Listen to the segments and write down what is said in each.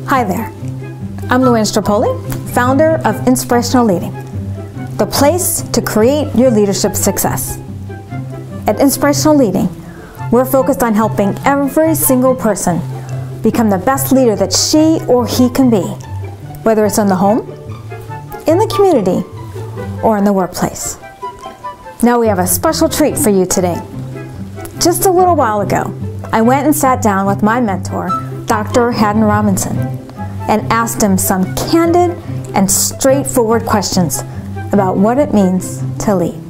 Hi there, I'm Luann Strapoli, founder of Inspirational Leading, the place to create your leadership success. At Inspirational Leading, we're focused on helping every single person become the best leader that she or he can be, whether it's in the home, in the community, or in the workplace. Now we have a special treat for you today. Just a little while ago, I went and sat down with my mentor, Dr. Haddon and asked him some candid and straightforward questions about what it means to lead.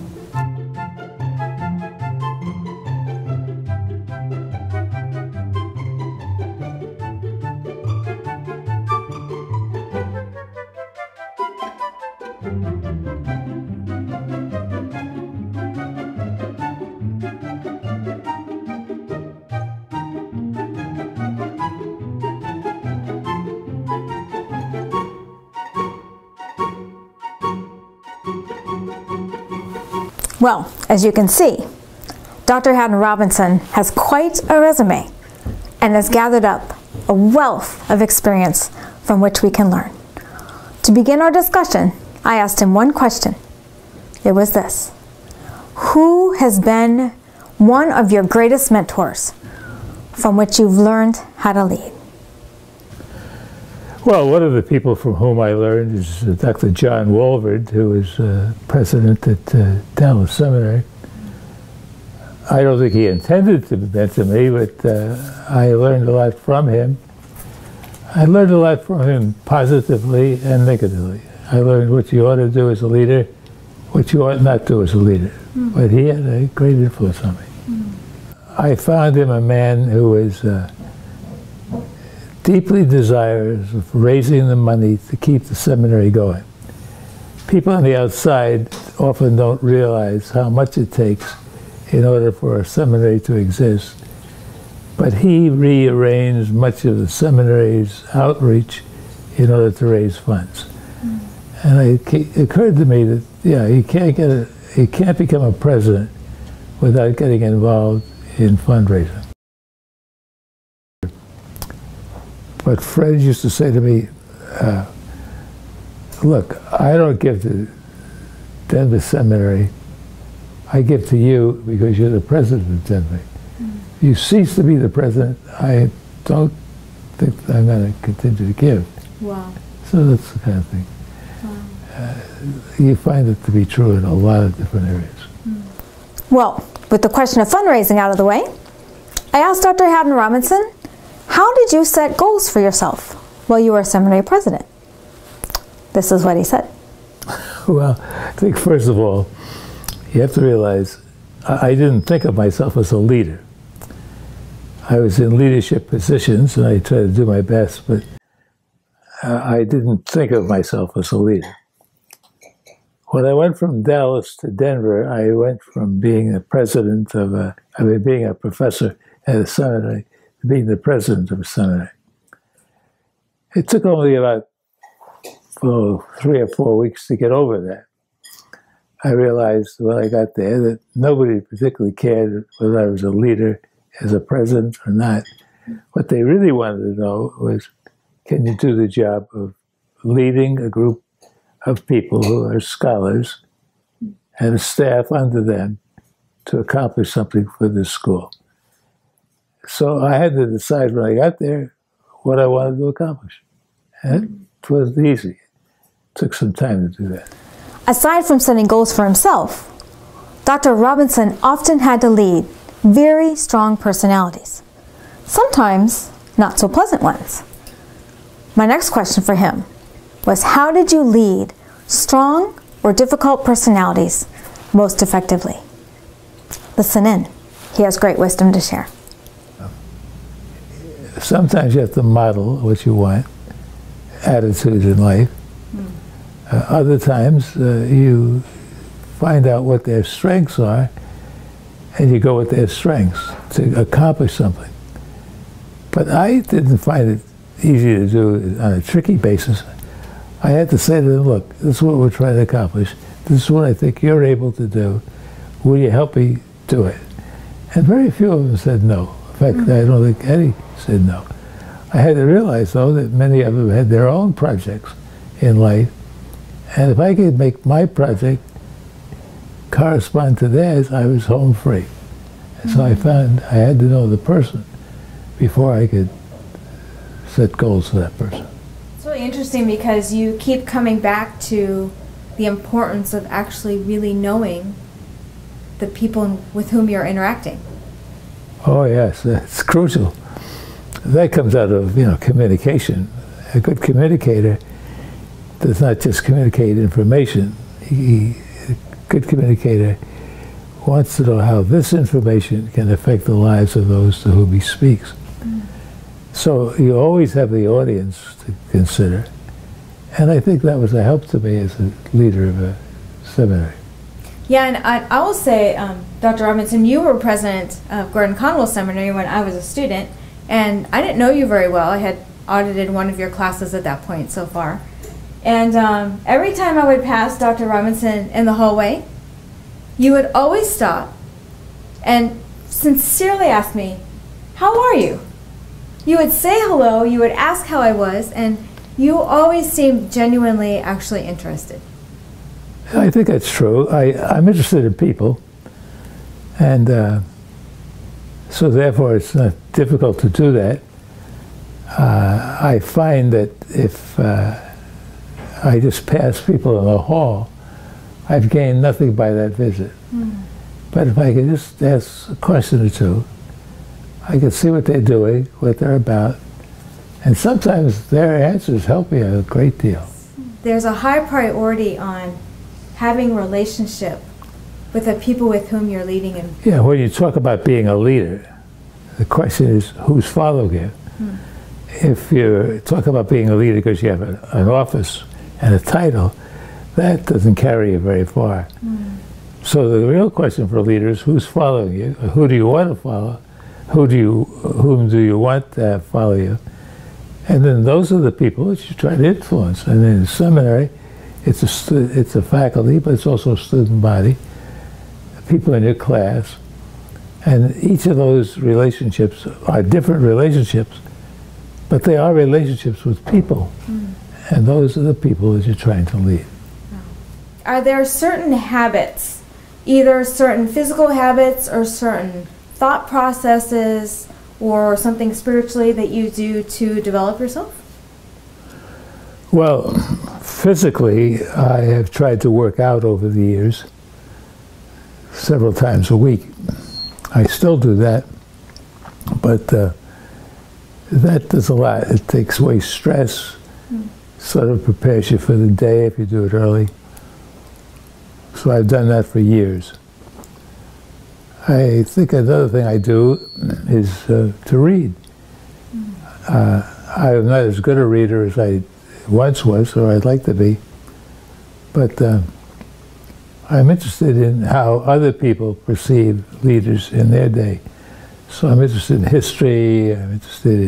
Well, as you can see, Dr. Haddon Robinson has quite a resume and has gathered up a wealth of experience from which we can learn. To begin our discussion, I asked him one question. It was this: who has been one of your greatest mentors from which you've learned how to lead? Well, one of the people from whom I learned is Dr. John Walford, who is president at Dallas Seminary. I don't think he intended to mentor me, but I learned a lot from him. I learned a lot from him positively and negatively. I learned what you ought to do as a leader, what you ought not to do as a leader. But he had a great influence on me. I found him a man who was deeply desirous of raising the money to keep the seminary going. People on the outside often don't realize how much it takes in order for a seminary to exist. But he rearranged much of the seminary's outreach in order to raise funds. And it occurred to me that, yeah, you can't become a president without getting involved in fundraising. But friends used to say to me, look, I don't give to Denver Seminary, I give to you because you're the president of Denver. If you cease to be the president, I don't think I'm going to continue to give. Wow. So that's the kind of thing. Wow. You find it to be true in a lot of different areas. Well, with the question of fundraising out of the way, I asked Dr. Haddon Robinson, how did you set goals for yourself while you were a seminary president? This is what he said. Well, I think first of all, you have to realize I didn't think of myself as a leader. I was in leadership positions and I tried to do my best, but I didn't think of myself as a leader. When I went from Dallas to Denver, I went from being a president of being a professor at a seminary to being the president of a seminary. It took only about 3 or 4 weeks to get over that. I realized when I got there that nobody particularly cared whether I was a leader as a president or not. What they really wanted to know was, can you do the job of leading a group of people who are scholars and a staff under them to accomplish something for this school? So I had to decide when I got there what I wanted to accomplish. And it wasn't easy. It took some time to do that. Aside from setting goals for himself, Dr. Robinson often had to lead very strong personalities, sometimes not so pleasant ones. My next question for him was, how did you lead strong or difficult personalities most effectively? Listen in. He has great wisdom to share. Sometimes you have to model what you want, attitudes in life. Other times you find out what their strengths are and you go with their strengths to accomplish something. But I didn't find it easy to do on a tricky basis. I had to say to them, look, this is what we're trying to accomplish. This is what I think you're able to do. Will you help me do it? And very few of them said no. In fact, I don't think Eddie said no. I had to realize, though, that many of them had their own projects in life, and if I could make my project correspond to theirs, I was home free. And so I found I had to know the person before I could set goals for that person. It's really interesting because you keep coming back to the importance of actually really knowing the people with whom you're interacting. Oh yes, it's crucial. That comes out of, communication. A good communicator does not just communicate information. A good communicator wants to know how this information can affect the lives of those to whom he speaks. So you always have the audience to consider. And I think that was a help to me as a leader of a seminary. Yeah, and I will say, Dr. Robinson, you were president of Gordon Conwell Seminary when I was a student, and I didn't know you very well. I had audited one of your classes at that point so far. And every time I would pass Dr. Robinson in the hallway, you would always stop and sincerely ask me, "How are you?" You would say hello, you would ask how I was, and you always seemed genuinely actually interested. I think that's true. I'm interested in people, and so therefore it's not difficult to do that. I find that if I just pass people in the hall, I've gained nothing by that visit. But if I could just ask a question or two, I can see what they're doing, what they're about, and sometimes their answers help me a great deal. There's a high priority on having relationship with the people with whom you're leading. And yeah, when you talk about being a leader, the question is who's following you. If you talk about being a leader because you have an office and a title, that doesn't carry you very far. So the real question for a leader is who's following you, who do you want to follow, whom do you want to follow you, and then those are the people that you try to influence. And in the seminary, it's a faculty, but it's also a student body, people in your class, and each of those relationships are different relationships, but they are relationships with people, and those are the people that you're trying to lead. Are there certain habits, either certain physical habits or certain thought processes or something spiritually that you do to develop yourself? Well, physically, I have tried to work out over the years several times a week. I still do that, but that does a lot. It takes away stress, sort of prepares you for the day if you do it early. So I've done that for years. I think another thing I do is to read. I'm not as good a reader as I once was, or I'd like to be, but I'm interested in how other people perceive leaders in their day. So I'm interested in history, I'm interested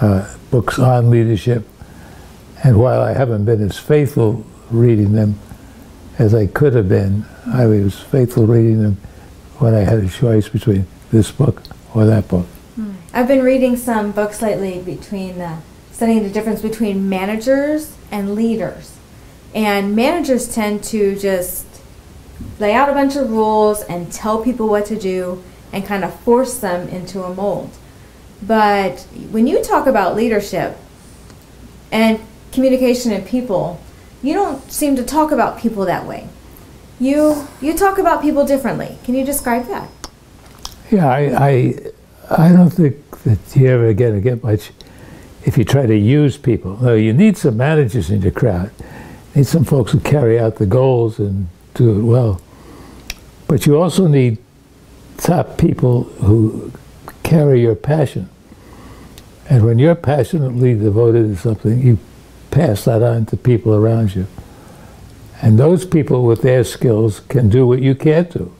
in books on leadership, and while I haven't been as faithful reading them as I could have been, I was faithful reading them when I had a choice between this book or that book. I've been reading some books lately studying the difference between managers and leaders. And managers tend to just lay out a bunch of rules and tell people what to do and kind of force them into a mold. But when you talk about leadership and communication and people, you don't seem to talk about people that way. You talk about people differently. Can you describe that? Yeah, I don't think that you're ever going to get much if you try to use people. No, you need some managers in your crowd. You need some folks who carry out the goals and do it well. But you also need top people who carry your passion. And when you're passionately devoted to something, you pass that on to people around you. And those people with their skills can do what you can't do.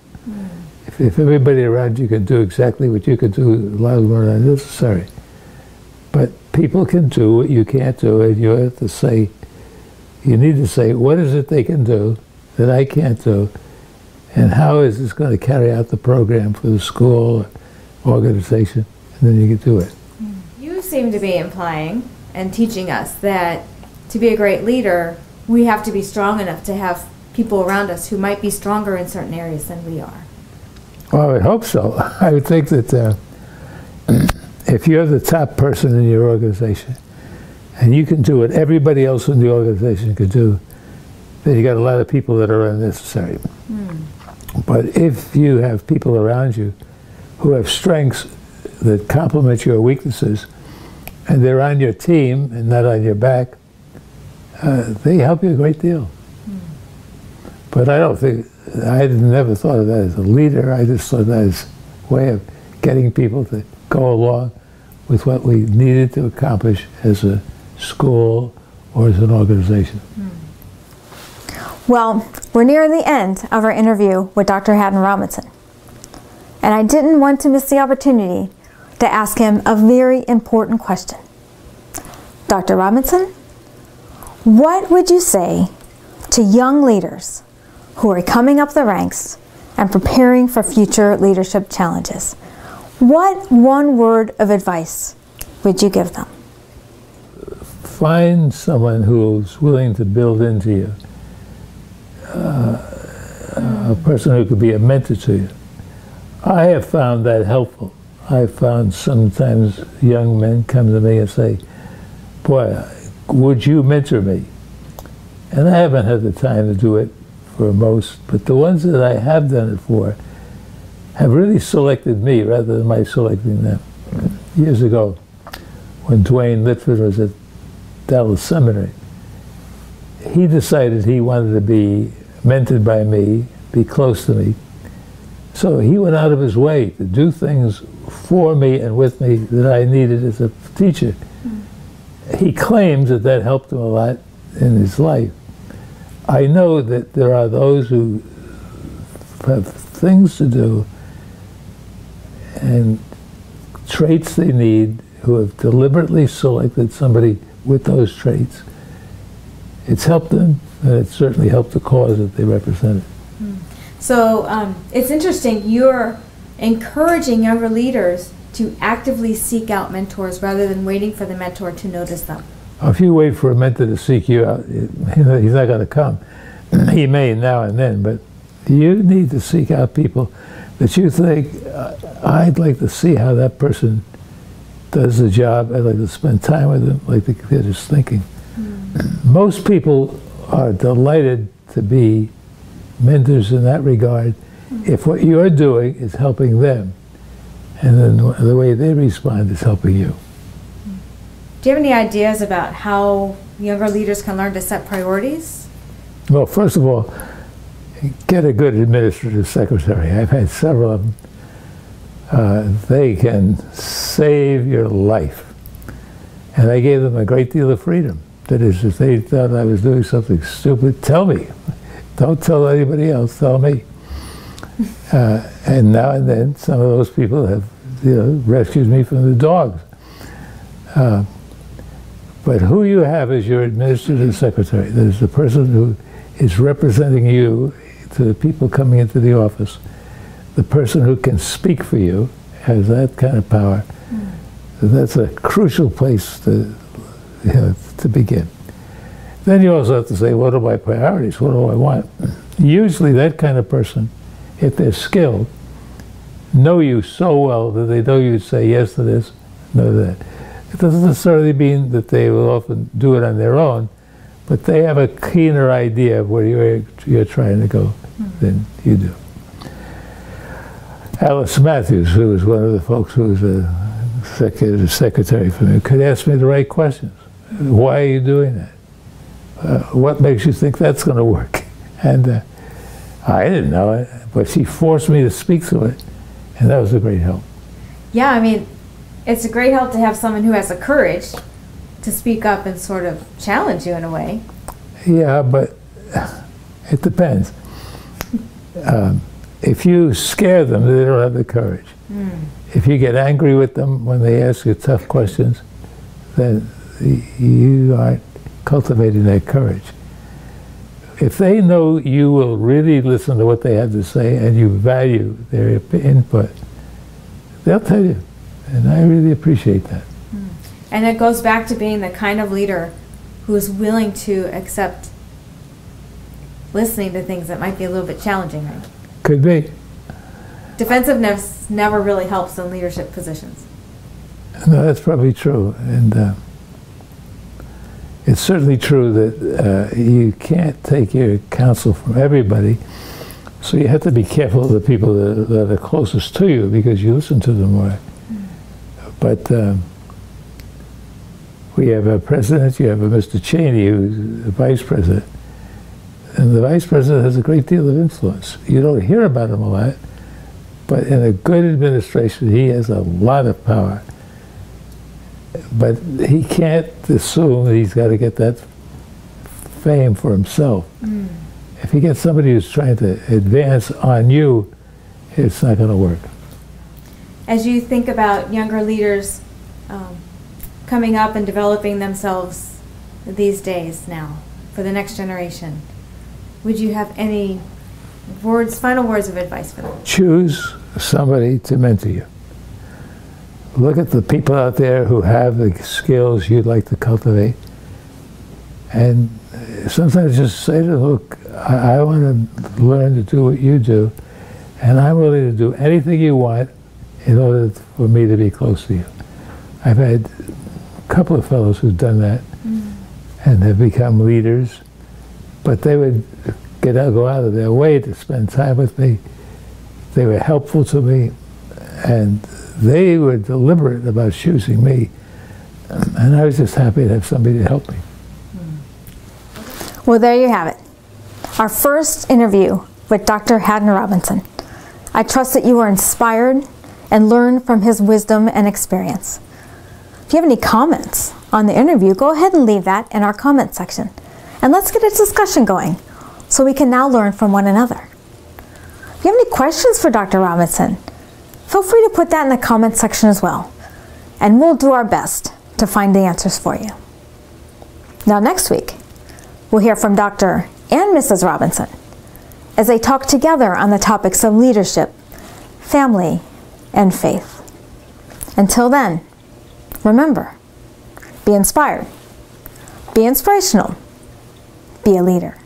If everybody around you can do exactly what you can do, a lot of them are not necessary. But people can do what you can't do, and you have to say, you need to say, what is it they can do that I can't do, and how is this going to carry out the program for the school, organization, and then you can do it. You seem to be implying and teaching us that to be a great leader, we have to be strong enough to have people around us who might be stronger in certain areas than we are. Well, I would hope so. I would think that if you're the top person in your organization, and you can do what everybody else in the organization could do, then you got a lot of people that are unnecessary. But if you have people around you who have strengths that complement your weaknesses, and they're on your team and not on your back, they help you a great deal. But I don't think, I never thought of that as a leader. I just thought that as a way of getting people to go along with what we needed to accomplish as a school or as an organization. Well, we're near the end of our interview with Dr. Haddon Robinson. And I didn't want to miss the opportunity to ask him a very important question. Dr. Robinson, what would you say to young leaders who are coming up the ranks and preparing for future leadership challenges? What one word of advice would you give them? Find someone who's willing to build into you, a person who could be a mentor to you. I have found that helpful. I found sometimes young men come to me and say, boy, would you mentor me? And I haven't had the time to do it for most, but the ones that I have done it for have really selected me rather than my selecting them. Years ago, when Dwayne Litford was at Dallas Seminary, he decided he wanted to be mentored by me, be close to me. So he went out of his way to do things for me and with me that I needed as a teacher. He claims that that helped him a lot in his life. I know that there are those who have things to do and traits they need, who have deliberately selected somebody with those traits. It's helped them, and it's certainly helped the cause that they represented. So it's interesting, you're encouraging younger leaders to actively seek out mentors rather than waiting for the mentor to notice them. If you wait for a mentor to seek you out, he's not going to come. He may now and then, but you need to seek out people that you think, I'd like to see how that person does the job. I'd like to spend time with them, like to get his thinking. Most people are delighted to be mentors in that regard if what you're doing is helping them, and then the way they respond is helping you. Do you have any ideas about how younger leaders can learn to set priorities? Well, first of all, get a good administrative secretary. I've had several of them. They can save your life. And I gave them a great deal of freedom. That is, if they thought I was doing something stupid, tell me. Don't tell anybody else, tell me. And now and then, some of those people have, rescued me from the dogs. But who you have as your administrative secretary, that is the person who is representing you to the people coming into the office, the person who can speak for you, has that kind of power. That's a crucial place to begin. Then you also have to say, what are my priorities? What do I want? Usually that kind of person, if they're skilled, know you so well that they know you'd say yes to this, no to that. It doesn't necessarily mean that they will often do it on their own, but they have a keener idea of where you're trying to go than you do. Alice Matthews, who was one of the folks who was a secretary for me, could ask me the right questions. Why are you doing that? What makes you think that's going to work? And I didn't know it, but she forced me to speak to it, and that was a great help. Yeah, I mean, it's a great help to have someone who has the courage to speak up and sort of challenge you in a way. Yeah, but it depends. If you scare them, they don't have the courage. If you get angry with them when they ask you tough questions, then you aren't cultivating that courage. If they know you will really listen to what they have to say and you value their input, they'll tell you. And I really appreciate that. And it goes back to being the kind of leader who is willing to accept listening to things that might be a little bit challenging, right? Could be. Defensiveness never really helps in leadership positions. No, that's probably true. And it's certainly true that you can't take your counsel from everybody. So you have to be careful of the people that are closest to you, because you listen to them more. But we have a president, you have a Mr. Cheney, who's the vice president. And the vice president has a great deal of influence. You don't hear about him a lot, but in a good administration, he has a lot of power. But he can't assume that he's got to get that fame for himself. If he gets somebody who's trying to advance on you, it's not going to work. As you think about younger leaders coming up and developing themselves these days now for the next generation, would you have any final words of advice for them? Choose somebody to mentor you. Look at the people out there who have the skills you'd like to cultivate, and sometimes just say to them, look, I want to learn to do what you do, and I'm willing to do anything you want in order for me to be close to you. I've had a couple of fellows who've done that and have become leaders, but they would go out of their way to spend time with me. They were helpful to me, and they were deliberate about choosing me, and I was just happy to have somebody to help me. Well, there you have it. Our first interview with Dr. Haddon Robinson. I trust that you were inspired and learned from his wisdom and experience. If you have any comments on the interview, go ahead and leave that in our comment section. And let's get a discussion going so we can now learn from one another. If you have any questions for Dr. Robinson, feel free to put that in the comment section as well. And we'll do our best to find the answers for you. Now next week, we'll hear from Dr. and Mrs. Robinson as they talk together on the topics of leadership, family, and faith. Until then, remember, be inspired, be inspirational, be a leader.